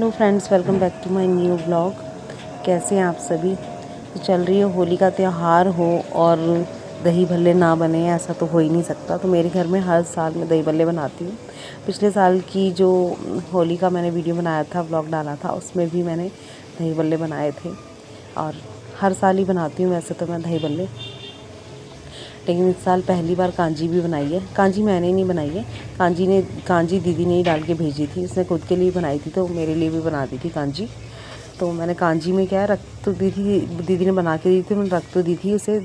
Hello friends, welcome back to my new blog. कैसे हैं आप सभी। तो चल रही है होली का त्यौहार हो और दही भल्ले ना बने, ऐसा तो हो ही नहीं सकता। तो मेरे घर में हर साल मैं दही भल्ले बनाती हूँ। पिछले साल की जो होली का मैंने वीडियो बनाया था, व्लॉग डाला था, उसमें भी मैंने दही भल्ले बनाए थे और हर साल ही बनाती हूँ वैसे तो मैं दही भल्ले। लेकिन इस साल पहली बार कांजी भी बनाई है। कांजी मैंने नहीं बनाई है, कांजी दीदी ने ही डाल के भेजी थी। उसने खुद के लिए बनाई थी तो मेरे लिए भी बना दी थी कांजी। तो मैंने कांजी में क्या रख तो दी थी, दीदी ने बना के दी थी, मैंने रख तो दी थी उसे,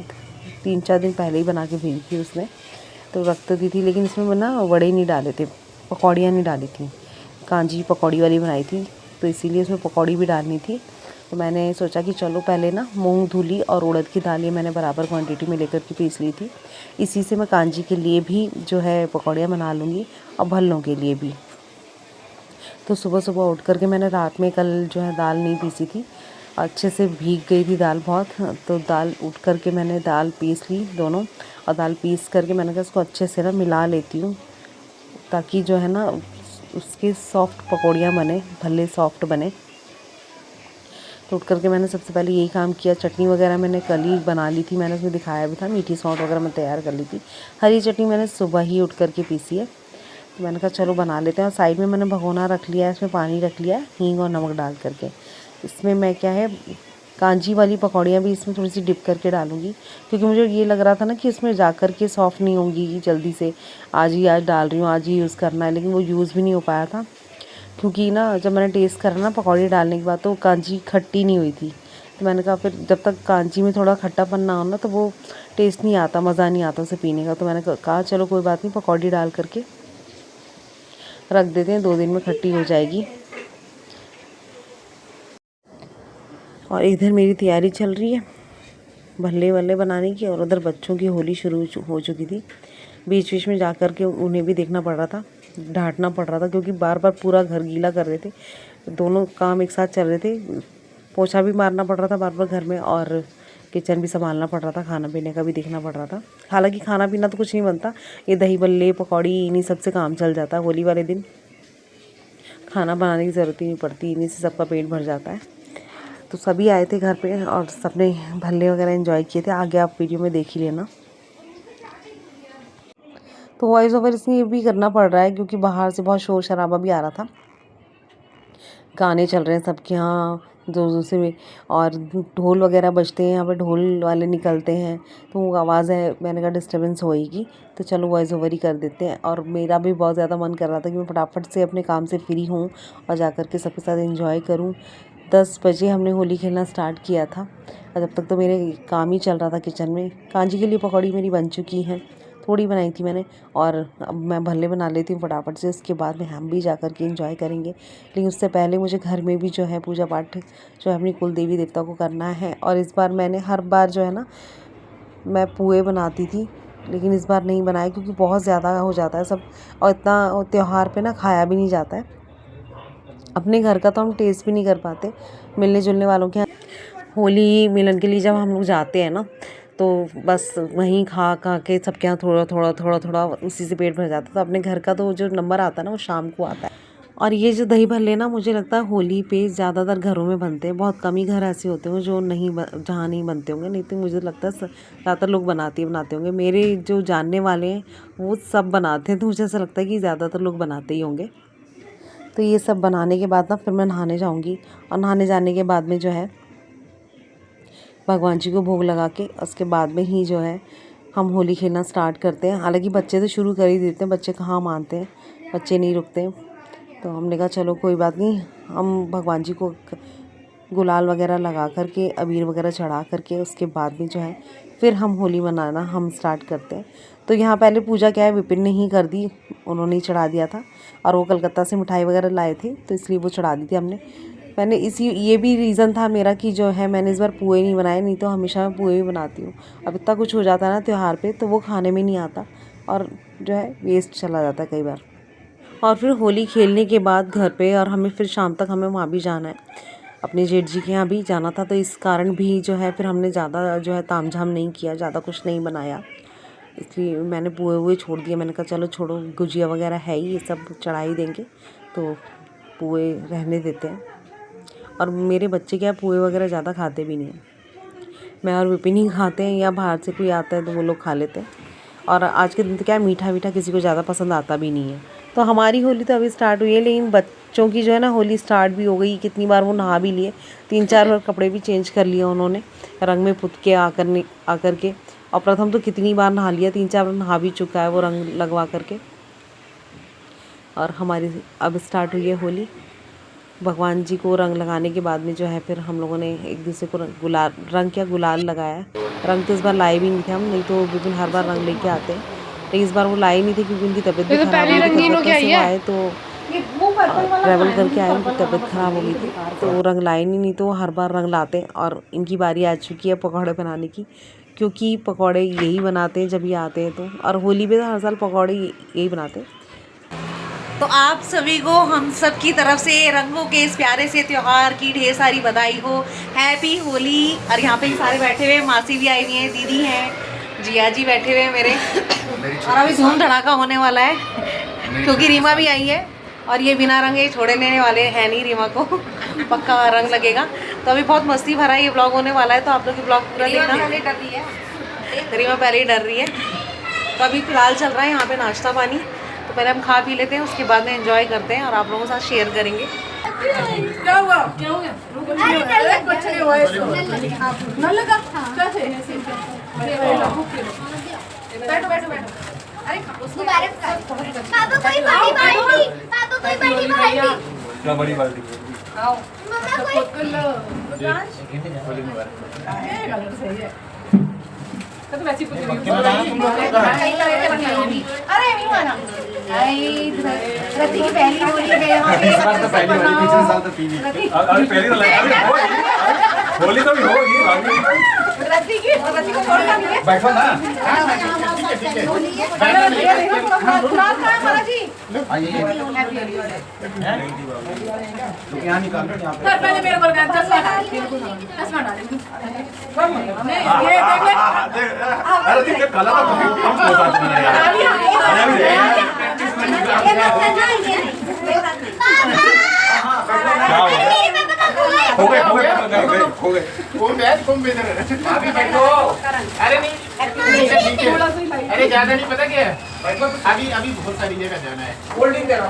3-4 दिन पहले ही बना के भेजी थी उसने, तो रख तो दी थी। लेकिन इसमें मैं ना वड़े नहीं डाले थे, पकौड़ियाँ नहीं डाली थी। कांजी पकौड़ी वाली बनाई थी तो इसीलिए उसमें पकौड़ी भी डालनी थी। तो मैंने सोचा कि चलो पहले ना मूंग धुली और उड़द की दाल ये मैंने बराबर क्वांटिटी में लेकर के पीस ली थी। इसी से मैं कांजी के लिए भी जो है पकौड़ियाँ बना लूँगी और भल्लों के लिए भी। तो सुबह सुबह उठ करके मैंने रात में कल जो है दाल नहीं पीसी थी, अच्छे से भीग गई थी दाल बहुत। तो दाल उठ करके मैंने दाल पीस ली दोनों, और दाल पीस करके मैंने कहा इसको अच्छे से ना मिला लेती हूँ ताकि जो है ना उसके सॉफ्ट पकौड़ियाँ बने, भल्ले सॉफ्ट बने। तो उठ करके मैंने सबसे पहले यही काम किया। चटनी वगैरह मैंने कल ही बना ली थी, मैंने उसमें दिखाया भी था, मीठी सौंठ वगैरह मैं तैयार कर ली थी। हरी चटनी मैंने सुबह ही उठ करके पीसी है। तो मैंने कहा चलो बना लेते हैं। और साइड में मैंने भगोना रख लिया है, इसमें पानी रख लिया है हींग और नमक डाल करके। इसमें मैं क्या है कांजी वाली पकौड़ियाँ भी इसमें थोड़ी सी डिप करके डालूँगी, क्योंकि मुझे ये लग रहा था ना कि इसमें जा कर के सॉफ़्ट नहीं होंगी जल्दी से। आज डाल रही हूँ, आज ही यूज़ करना है, लेकिन वो यूज़ भी नहीं हो पाया था। क्योंकि ना जब मैंने टेस्ट करा ना पकौड़ी डालने के बाद तो कांजी खट्टी नहीं हुई थी। तो मैंने कहा फिर जब तक कांजी में थोड़ा खट्टापन ना हो ना तो वो टेस्ट नहीं आता, मज़ा नहीं आता उसे पीने का। तो मैंने कहा चलो कोई बात नहीं, पकौड़ी डाल करके रख देते हैं, 2 दिन में खट्टी हो जाएगी। और इधर मेरी तैयारी चल रही है भल्ले वल्ले बनाने की, और उधर बच्चों की होली शुरू हो चुकी थी। बीच बीच में जा कर के उन्हें भी देखना पड़ रहा था, डांटना पड़ रहा था, क्योंकि बार बार पूरा घर गीला कर रहे थे। दोनों काम एक साथ चल रहे थे, पोछा भी मारना पड़ रहा था बार बार घर में, और किचन भी संभालना पड़ रहा था, खाना पीने का भी देखना पड़ रहा था। हालांकि खाना पीना तो कुछ नहीं बनता, ये दही बल्ले पकौड़ी इन्हीं सब से काम चल जाता है। होली वाले दिन खाना बनाने की ज़रूरत ही नहीं पड़ती, इन्हीं से सबका पेट भर जाता है। तो सभी आए थे घर पे और सबने भल्ले वगैरह एंजॉय किए थे, आगे आप वीडियो में देख ही लेना। तो वॉइस ओवर इसलिए भी करना पड़ रहा है क्योंकि बाहर से बहुत शोर शराबा भी आ रहा था, गाने चल रहे हैं सबके यहाँ जोर जोर से, और ढोल वगैरह बजते हैं, यहाँ पे ढोल वाले निकलते हैं, तो वो आवाज़ है, मैंने कहा डिस्टर्बेंस होएगी तो चलो वॉइस ओवर ही कर देते हैं। और मेरा भी बहुत ज़्यादा मन कर रहा था कि मैं फटाफट से अपने काम से फ्री हूँ और जा कर के सबके साथ एंजॉय करूँ। 10 बजे हमने होली खेलना स्टार्ट किया था और जब तक तो मेरे काम ही चल रहा था किचन में। कांजी के लिए पकौड़ी मेरी बन चुकी हैं, थोड़ी बनाई थी मैंने, और अब मैं भल्ले बना लेती हूँ फटाफट से, उसके बाद में हम भी जा कर के एंजॉय करेंगे। लेकिन उससे पहले मुझे घर में भी जो है पूजा पाठ जो है अपनी कुल देवी देवता को करना है। और इस बार मैंने हर बार जो है ना मैं पुए बनाती थी, लेकिन इस बार नहीं बनाए क्योंकि बहुत ज़्यादा हो जाता है सब, और इतना त्यौहार पे ना खाया भी नहीं जाता है। अपने घर का तो हम टेस्ट भी नहीं कर पाते, मिलने जुलने वालों के यहाँ होली मिलन के लिए जब हम लोग जाते हैं ना तो बस वहीं खा खा के सबके यहाँ थोड़ा थोड़ा थोड़ा थोड़ा उसी से पेट भर जाता है। तो अपने घर का तो जो नंबर आता है ना वो शाम को आता है। और ये जो दही भल्ले ना मुझे लगता है होली पे ज़्यादातर घरों में बनते हैं, बहुत कम ही घर ऐसे होते होंगे जो नहीं जहाँ नहीं बनते होंगे, नहीं तो मुझे लगता है ज़्यादातर लोग बनाते होंगे। मेरे जो जानने वाले हैं वो सब बनाते हैं, तो मुझे ऐसा लगता है कि ज़्यादातर लोग बनाते ही होंगे। तो ये सब बनाने के बाद ना फिर मैं नहाने जाऊँगी, और नहाने जाने के बाद में जो है भगवान जी को भोग लगा के उसके बाद में ही जो है हम होली खेलना स्टार्ट करते हैं। हालांकि बच्चे तो शुरू कर ही देते हैं, बच्चे कहाँ मानते हैं, बच्चे नहीं रुकते। तो हमने कहा चलो कोई बात नहीं, हम भगवान जी को गुलाल वगैरह लगा करके, अबीर वगैरह चढ़ा करके, उसके बाद में जो है फिर हम होली मनाना हम स्टार्ट करते हैं। तो यहाँ पहले पूजा क्या है विपिन ने ही कर दी, उन्होंने ही चढ़ा दिया था, और वो कलकत्ता से मिठाई वगैरह लाए थे तो इसलिए वो चढ़ा दी थी हमने। मैंने ये भी रीज़न था मेरा कि जो है मैंने इस बार पुए नहीं बनाए, नहीं तो हमेशा मैं पुए भी बनाती हूँ। अब इतना कुछ हो जाता है ना त्यौहार पे तो वो खाने में नहीं आता, और जो है वेस्ट चला जाता है कई बार। और फिर होली खेलने के बाद घर पे, और हमें फिर शाम तक हमें वहाँ भी जाना है, अपने जेठ जी के यहाँ भी जाना था। तो इस कारण भी जो है फिर हमने ज़्यादा जो है तामझाम नहीं किया, ज़्यादा कुछ नहीं बनाया, इसलिए मैंने पुए हुए छोड़ दिए। मैंने कहा चलो छोड़ो, गुजिया वगैरह है ही, ये सब चढ़ा ही देंगे तो पुए रहने देते हैं। और मेरे बच्चे क्या पोहे वगैरह ज़्यादा खाते भी नहीं हैं। मैं और विपिन ही खाते हैं, या बाहर से कोई आता है तो वो लोग खा लेते हैं। और आज के दिन तो क्या मीठा मीठा किसी को ज़्यादा पसंद आता भी नहीं है। तो हमारी होली तो अभी स्टार्ट हुई है, लेकिन बच्चों की जो है ना होली स्टार्ट भी हो गई। कितनी बार वो नहा भी लिए, 3-4 बार कपड़े भी चेंज कर लिए उन्होंने रंग में पुत के आकर के। और प्रथम तो कितनी बार नहा लिया, 3-4 बार नहा भी चुका है वो रंग लगवा करके। और हमारी अब स्टार्ट हुई है होली। भगवान जी को रंग लगाने के बाद में जो है फिर हम लोगों ने एक दूसरे को गुलाल लगाया। रंग तो इस बार लाए भी नहीं थे हम, नहीं तो विपिन हर बार रंग लेके आते हैं, लेकिन इस बार वो लाए नहीं थे क्योंकि उनकी तबीयत भी खराब हो गई थी। आए तो ट्रैवल करके आए, उनकी तबीयत ख़राब हो गई थी तो वो रंग लाए नहीं तो हर बार रंग लाते हैं। और इनकी बारी आ चुकी है पकौड़े बनाने की, क्योंकि पकौड़े यही बनाते हैं जब ये आते हैं तो। और होली पे तो हर साल पकौड़े यही बनाते हैं। तो आप सभी को हम सब की तरफ से रंगों के इस प्यारे से त्यौहार की ढेर सारी बधाई हो। हैप्पी होली। और यहाँ पे सारे बैठे हुए, मासी भी आई हुई हैं, दीदी हैं, जिया जी बैठे हुए हैं मेरे। और अभी धूम धड़ाका होने वाला है क्योंकि रीमा भी आई है और ये बिना रंग ये छोड़े लेने वाले हैं नहीं रीमा को। पक्का रंग लगेगा। तो अभी बहुत मस्ती भरा ये ब्लॉग होने वाला है, तो आप लोग ये ब्लॉग पूरा देखना। रीमा पहले ही डर रही है। तो अभी फ़िलहाल चल रहा है यहाँ पे नाश्ता पानी, तो पहले हम खा पी लेते हैं, उसके बाद में एंजॉय करते हैं और आप लोगों के साथ शेयर करेंगे। क्या हुआ? क्या हो गया? कुछ नहीं हुआ इसको। ना लगा? कैसे? बैठो बैठो बैठो। अरे पापा कोई बड़ी बाल्टी, पापा कोई बड़ी बाल्टी। क्या बड़ी बाल्टी? आओ। मम्मा कोई सही है। तो वैसी कुछ नहीं। अरे मीमाना रति की पहली होली है यहाँ पे। इस बार तो पहली होली, पिछले साल तो पी ली। अरे पहली तो लगा होली तो भी होगी रति को छोड़ना नहीं है। बैठो ना। ठीक है हमारा जी आइए। तो यहाँ निकाल लो। यहाँ पे पहले मेरे को 10 डाल ये देख ले। अरे देखिए काला तो कम होता है यार। हो गए तुम भी अभी बैठो। अरे नहीं अरे ज्यादा नहीं, पता क्या है अभी बहुत सारी जगह जाना है। होल्डिंग देना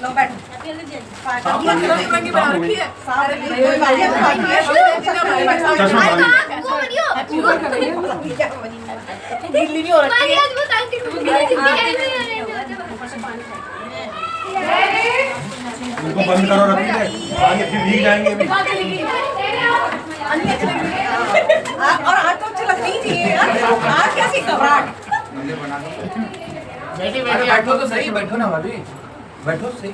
लो बैठो। गिल्ली भी हो रखी है। उनको बंद करो, रखी है आगे फिर भीग जाएंगे। और आज तो अच्छा लगनी चाहिए आज कैसी घबराहट। बैठो तो सही, बैठो ना भाभी, बैठो सही।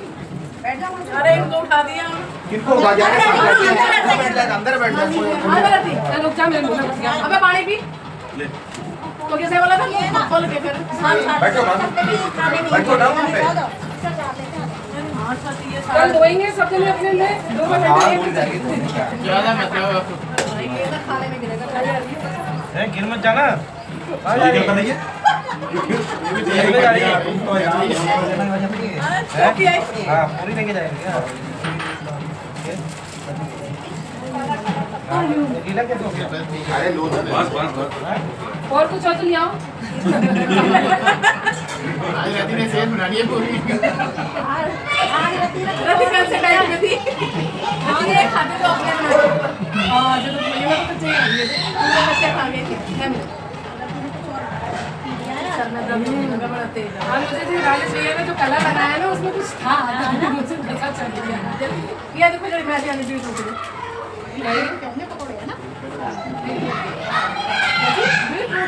अरे इनको उठा दिया, किनको अंदर बैठ जा। अबे पानी पी तो कैसे बोला था? खोल के फिर बैठो बैठो ना वहाँ पे। कल धोएंगे सब जने अपने लिए। 2 मिनट ज़्यादा मतलब खाने में गिरेगा। गिर मत जाना। पूरी लेके जाएंगे। और कुछ और तो ले आओ। रति ने सेल बना दी है पूरी। रति कल से टाइम में थी। ये खाते तो अपने जो तो ये वाला तो चाहिए। पूरे बच्चे खा गए थे। बनाते हैं मुझे राजेश भैया ने जो कलर लगाया ना उसमें कुछ था, मुझे पता चल गया। ये देखो जो मैं जाने दी तो फ्रूट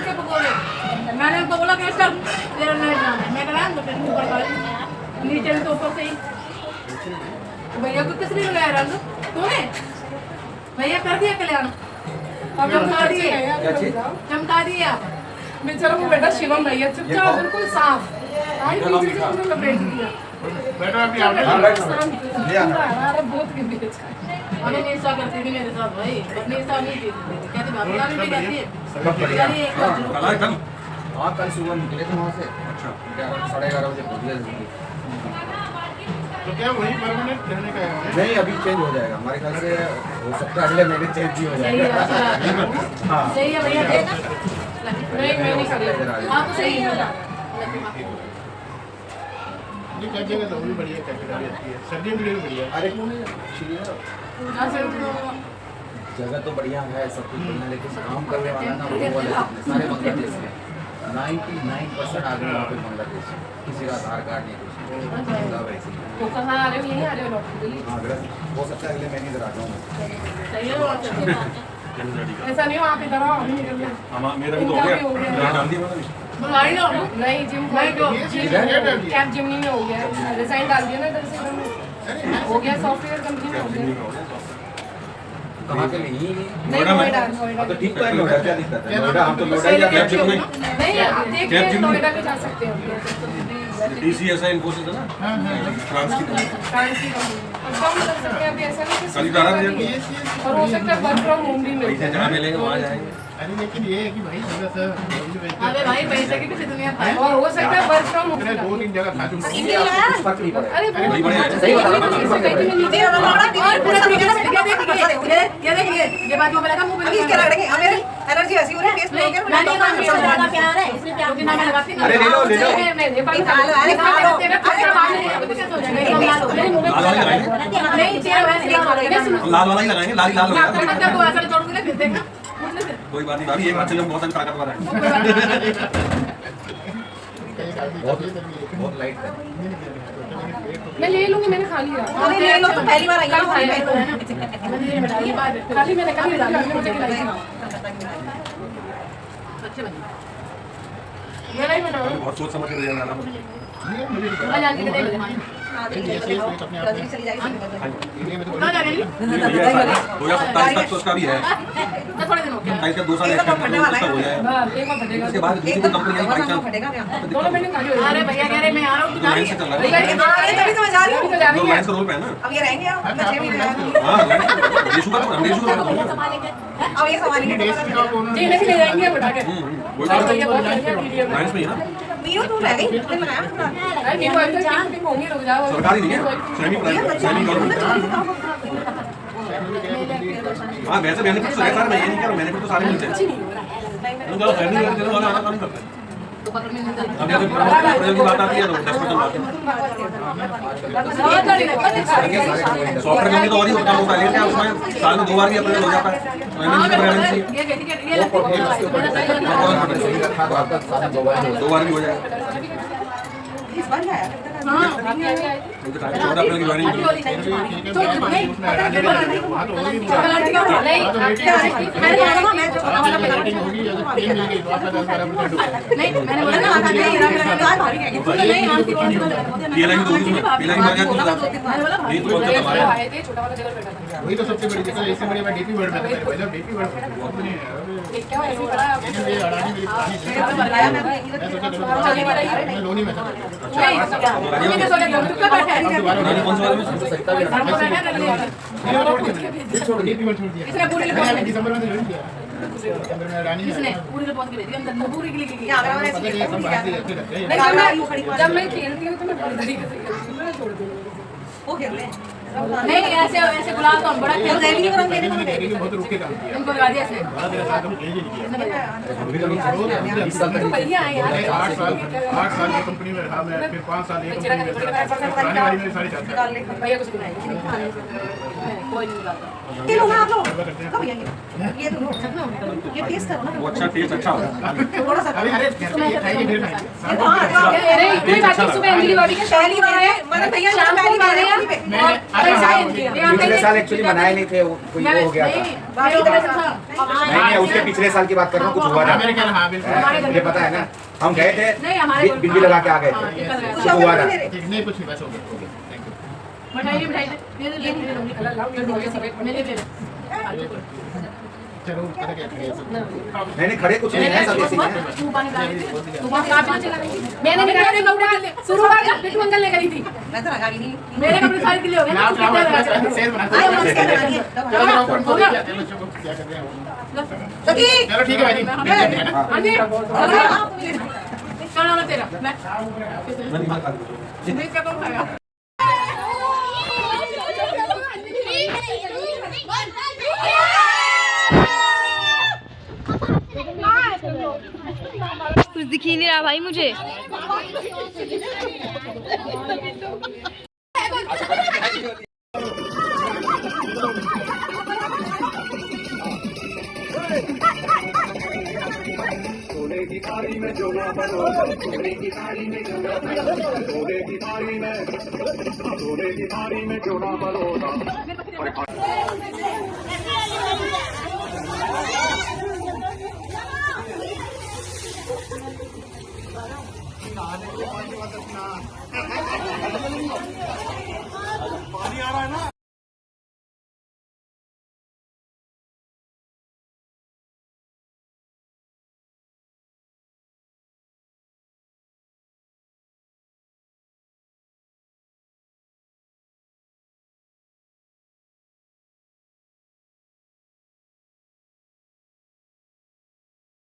के पकौड़े मैंने उनको बोला कि सर तेरा नहीं जाना है। मैं कहा तो फिर ऊपर वाले नीचे तो ऊपर से ही भैया को किसने लगाया रंग? तूने? भैया कर दिया कल्याण और चमका दिए आप। बेचारा वो बेटा शिवम भैया चुपचाप बिल्कुल साफ आई पीछे से उन्होंने लपेट दिया। बेटा अभी आप ले आना। अरे बहुत गिर गया। अरे निशा करती थी मेरे साथ भाई, निशा नहीं थी कहती भाभी भी कहती है चलिए एक बार। कल सुबह निकले थे वहाँ से। अच्छा 11-11:30 बजे पहुँच गए। तो क्या वही परमानेंट रहने का है? नहीं, अभी चेंज हो जाएगा हमारे ख्याल से, हो सकता है अगले महीने चेंज भी हो जाएगा। हाँ सही है भैया। नहीं मैं नहीं खड़ी। आपको सही है। ये क्या जगह तो भी बढ़िया कैटेगरी अच्छी है, सर्दी के लिए भी बढ़िया है। अरे क्यों नहीं अच्छी है, जगह तो बढ़िया है, सब कुछ बढ़िया, लेकिन काम करने वाला ना वो वाले सारे बांग्लादेश में 99% आदमी वहाँ पे बांग्लादेश, किसी का आधार कार्ड नहीं कुछ। तो कहाँ आ रहे हो? यहीं आ रहे हो डॉक्टर? अगर हो सकता है अगले महीने इधर आ जाऊँ। सही है बहुत अच्छा। ऐसा नहीं हो आप इधर आओ, अभी निकल गए। हाँ मेरा भी तो हो गया, डाल दिया मैंने। बुलाई लो। नहीं जिम कैब जिमनी में हो गया, रिजाइन डाल दिया ना इधर से, इधर में हो गया, सॉफ्टवेयर कंपनी में हो गया। कहाँ के लिए? नहीं नोएडा, नोएडा। तो ठीक तो है, नोएडा क्या दिक्कत है? नोएडा हम तो नोएडा ही जाते हैं। नहीं आप देखिए नोएडा भी जा सकते हैं। TCS है, इन्फोसिस है ना, फ्रांस की कंपनी। फ्रांस की कंपनी कम कर सकते हैं अभी, ऐसा नहीं कि कल ही डाला मुझे। और हो सकता है वर्क फ्रॉम होम भी मिल पैसे जहाँ मिलेंगे वहाँ जाएंगे। अरे लेकिन ये है कि भाई थोड़ा सा अरे भाई पैसे की किसी दुनिया है, और हो सकता है वर्क फ्रॉम होम। 2-3 जगह खा चुका हूँ। कुछ फर्क नहीं पड़ेगा। अरे नहीं बढ़िया है। सही बता रहा हूँ। ये देखिए ये बात जो लगा मुंह में इसके लड़के मेरे एलर्जी ऐसी हो रही है टेस्ट में हो गया मैंने कहा कि ज्यादा प्यार है इसमें प्यार के नाम लगाती हूं। अरे ले लो, ले लो। मैंने पर अरे खा लो तेरा खर्चा मार ले, अब कैसे हो जाएगा? मेरे मुंह में लाल वाला ही लगाएंगे, नहीं तेरा मैं सुनो लाल वाला ही लगाएंगे, लाल ही लाल हो मैं जाएगा। मतलब को ऐसा तोड़ के फिर देखना कोई बात नहीं भाभी, एक बच्चे जो बहुत ताकतवर है। बहुत लाइट है। मैं ले लूंगी, मैंने खा लिया। अरे ले लो तो पहली बार आई कल हूं खाया मैं है। मैंने बता ये बात खाली मैंने कल डाली, मैंने मुझे खिलाई थी। अच्छे बने ये नहीं बनाओ, बहुत सोच समझ के रिजल्ट डाला मुझे। मैं जान के देख ले। जल्दी चली जाएगी ना जाने ली 2027 तक तो उसका भी है, मैं थोड़े दिन हो गया 27 का 2 साल एक्स्ट्रा हो जाएगा। बस एक बार फटेगा उसके बाद दूसरी कंपनी आई बाई चांस फटेगा क्या दोनों मैंने खा लिया। अरे भैया कह रहे मैं आ रहा हूं, तू जा रही लाइन से चल है? रहा है, अरे तभी तो मैं जा रही हूं तो जा लोग रही है। लाइन से रोल पे है ना। अब ये रहेंगे अब 6 महीने हाँ रेशू का हम रेशू का अब ये संभालेंगे जी नहीं ले जाएंगे बता के। वही और बात भैया बहुत बढ़िया वीडियो में लाइन में ही है ना, मीनू तू रह गई तुमने बनाया पूरा अरे मेरे को अभी तक टिकट होंगे, रुक जाओ। सरकारी नहीं है, सेमी प्राइवेट, सेमी गवर्नमेंट। हाँ वैसे बेनिफिट तो है सारे, मैं ये नहीं कह रहा हूँ, बेनिफिट तो सारे मिलते हैं। चलो फैमिली वाले चलो वाला आना काम करते हैं। अब जब प्रोजेक्ट की बात आती है तो 10% बात है। सॉफ्टवेयर कंपनी तो और ही होता होगा, लेकिन क्या उसमें साल में 2 बार भी अप्रेजल हो जाता है, तो एमएनसी की गारंटी है, ये 2 बार भी हो जाएगा। इस बार क्या है मुझे 14 अप्रैल की ज्वाइनिंग वही तो सबसे बड़ी दिक्कत है, इससे बड़ी मैं डीपी वर्ल्ड में था, पहले डीपी वर्ल्ड में अडानी मेरी पुरानी मैं सोचा मैं लोनी में था। कौन सा वाला में छोड़ डीपी वर्ल्ड छोड़ दिया मैंने दिसंबर में ज्वाइन किया, दिसंबर में अडानी में पता नहीं सब बात ही अच्छी लगती है। जब मैं खेलती हूँ तो मैं बड़ी तरीके से खेलती हूँ, छोड़ देती हूँ। वो खेल ले नहीं ऐसे ऐसे बुला तो हम बड़ा खेलते हैं। नहीं करेंगे मैंने डेली में बहुत रुक के काम किया, इनको लगा दिया ऐसे। 12 साल हम खेल ही नहीं किया। 20 साल तक भैया आए यार। 8 साल की कंपनी में रहा मैं, फिर 5 साल एक कंपनी में रहा, पुरानी वाली में 4.5 साल भैया कुछ नहीं कोई नहीं बुलाता। ये लो ना आप लोग कब ये तो लो ये टेस्ट करो ना वो अच्छा टेस्ट अच्छा होगा। थोड़ा सा अभी अरे ये खाएंगे फिर खाएंगे। अरे कोई बात नहीं, सुबह अंजलि भाभी के पहली बार है मैंने भैया शाम को मारे हैं मैंने पिछले साल एक्चुअली बनाए नहीं थे, कोई वो हो गया था। नहीं उसके पिछले साल की बात कर रहा हूँ, कुछ हुआ था। मेरे ख्याल हाँ बिल्कुल मुझे पता है ना, हम गए थे बिजली लगा के आ गए थे, कुछ हुआ था। नहीं कुछ नहीं, बस हो गया थैंक यू। मिठाई मिठाई ये कलर लाओ, ये डोगे सब मेरे मेरे चलो पता क्या करें सब नहीं खड़े कुछ नहीं है, सब ऐसे ही हैं। तू पानी डाल दे, तू पानी चला गई। मैंने नहीं कहा कपड़े शुरुआत में बिट्टू अंकल ने करी थी, मैं तो लगा ही नहीं मेरे कपड़े सारे गिले हो गए ना, आप कितने लगा के सेल बनाते अरे हैं। उसके लगा दिए चलो जरा ऊपर को देखिए चलो बच्चों को क्या कर रहे हैं वो। तो की चलो ठीक है भाई जी हाँ जी चलो खाना ना तेरा मैं मैं नहीं खा लूँ देख के कौन खाएगा कुछ दिख ही नहीं रहा भाई मुझे। पानी आ रहा है ना